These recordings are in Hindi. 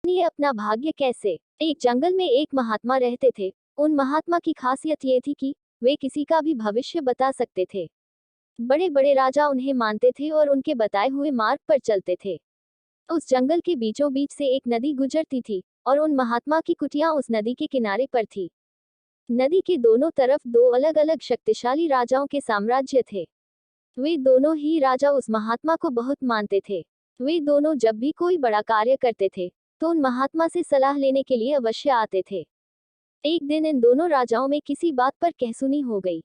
ये अपना भाग्य कैसे। एक जंगल में एक महात्मा रहते थे। उन महात्मा की खासियत ये थी कि वे किसी का भी भविष्य बता सकते थे। बड़े बड़े राजा उन्हें मानते थे और उनके बताए हुए मार्ग पर चलते थे। उस जंगल के बीचों बीच से एक नदी गुजरती थी और उन महात्मा की कुटिया उस नदी के किनारे पर थी। नदी के दोनों तरफ दो अलग अलग शक्तिशाली राजाओं के साम्राज्य थे। वे दोनों ही राजा उस महात्मा को बहुत मानते थे। वे दोनों जब भी कोई बड़ा कार्य करते थे तो उन महात्मा से सलाह लेने के लिए अवश्य आते थे। एक दिन इन दोनों राजाओं में किसी बात पर कहसुनी हो गई।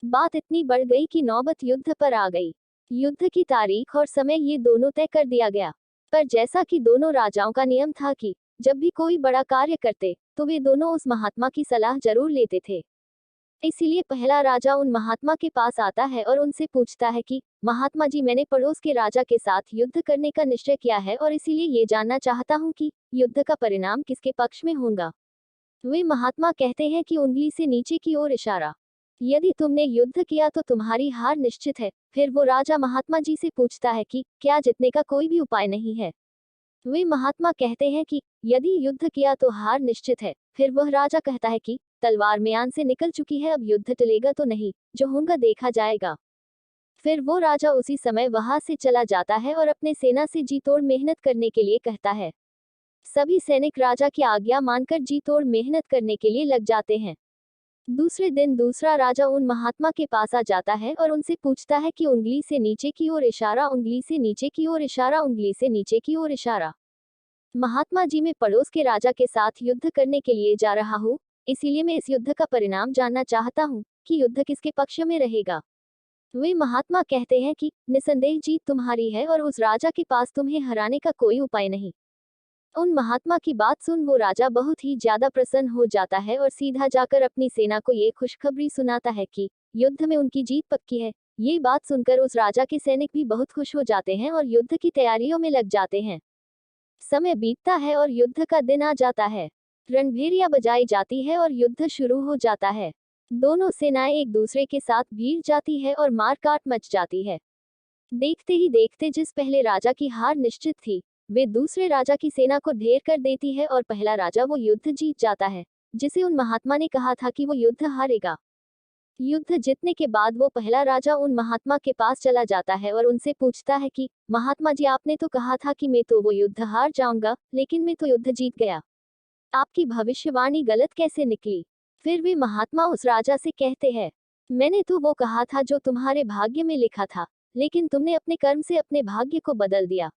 बात इतनी बढ़ गई कि नौबत युद्ध पर आ गई। युद्ध की तारीख और समय ये दोनों तय कर दिया गया। पर जैसा कि दोनों राजाओं का नियम था कि जब भी कोई बड़ा कार्य करते तो वे दोनों उस महात्मा की सलाह जरूर लेते थे। इसीलिए पहला राजा उन महात्मा के पास आता है और उनसे पूछता है कि महात्मा जी, मैंने पड़ोस के राजा के साथ युद्ध करने का निश्चय किया है और इसीलिए ये जानना चाहता हूँ कि युद्ध का परिणाम किसके पक्ष में होगा। वे महात्मा कहते हैं कि उंगली से नीचे की ओर इशारा। यदि तुमने युद्ध किया तो तुम्हारी हार निश्चित है। फिर वो राजा महात्मा जी से पूछता है कि क्या जीतने का कोई भी उपाय नहीं है। वे महात्मा कहते हैं कि यदि युद्ध किया तो हार निश्चित है। फिर वह राजा कहता है कि तलवार म्यान से निकल चुकी है, अब युद्ध टलेगा तो नहीं, जो होगा देखा जाएगा। फिर वो राजा उसी समय वहां से चला जाता है और अपने सेना से जी तोड़ मेहनत करने के लिए कहता है। सभी सैनिक राजा की आज्ञा मानकर जी तोड़ मेहनत करने के लिए लग जाते हैं। दूसरे दिन दूसरा राजा उन महात्मा के पास आ जाता है और उनसे पूछता है कि उंगली से नीचे की ओर इशारा, उंगली से नीचे की ओर इशारा, उंगली से नीचे की ओर इशारा। महात्मा जी, मैं पड़ोस के राजा के साथ युद्ध करने के लिए जा रहा हूँ, इसीलिए मैं इस युद्ध का परिणाम जानना चाहता हूँ कि युद्ध किसके पक्ष में रहेगा। वे महात्मा कहते हैं कि निसंदेह जीत तुम्हारी है और उस राजा के पास तुम्हें हराने का कोई उपाय नहीं। उन महात्मा की बात सुन वो राजा बहुत ही ज्यादा प्रसन्न हो जाता है और सीधा जाकर अपनी सेना को ये खुशखबरी सुनाता है कि युद्ध में उनकी जीत पक्की है। ये बात सुनकर उस राजा के सैनिक भी बहुत खुश हो जाते हैं और युद्ध की तैयारियों में लग जाते हैं। समय बीतता है और युद्ध का दिन आ जाता है। रणभेरियां बजाई जाती है और युद्ध शुरू हो जाता है। दोनों सेनाएं एक दूसरे के साथ भिड़ जाती है और मारकाट मच जाती है। देखते ही देखते जिस पहले राजा की हार निश्चित थी, वे दूसरे राजा की सेना को ढेर कर देती है और पहला राजा वो युद्ध जीत जाता है जिसे उन महात्मा ने कहा था कि वो युद्ध हारेगा। युद्ध जीतने के बाद वो पहला राजा उन महात्मा के पास चला जाता है और उनसे पूछता है कि महात्मा जी, आपने तो कहा था कि मैं तो वो युद्ध हार जाऊंगा, लेकिन मैं तो युद्ध जीत गया। आपकी भविष्यवाणी गलत कैसे निकली। फिर वे महात्मा उस राजा से कहते हैं, मैंने तो वो कहा था जो तुम्हारे भाग्य में लिखा था, लेकिन तुमने अपने कर्म से अपने भाग्य को बदल दिया।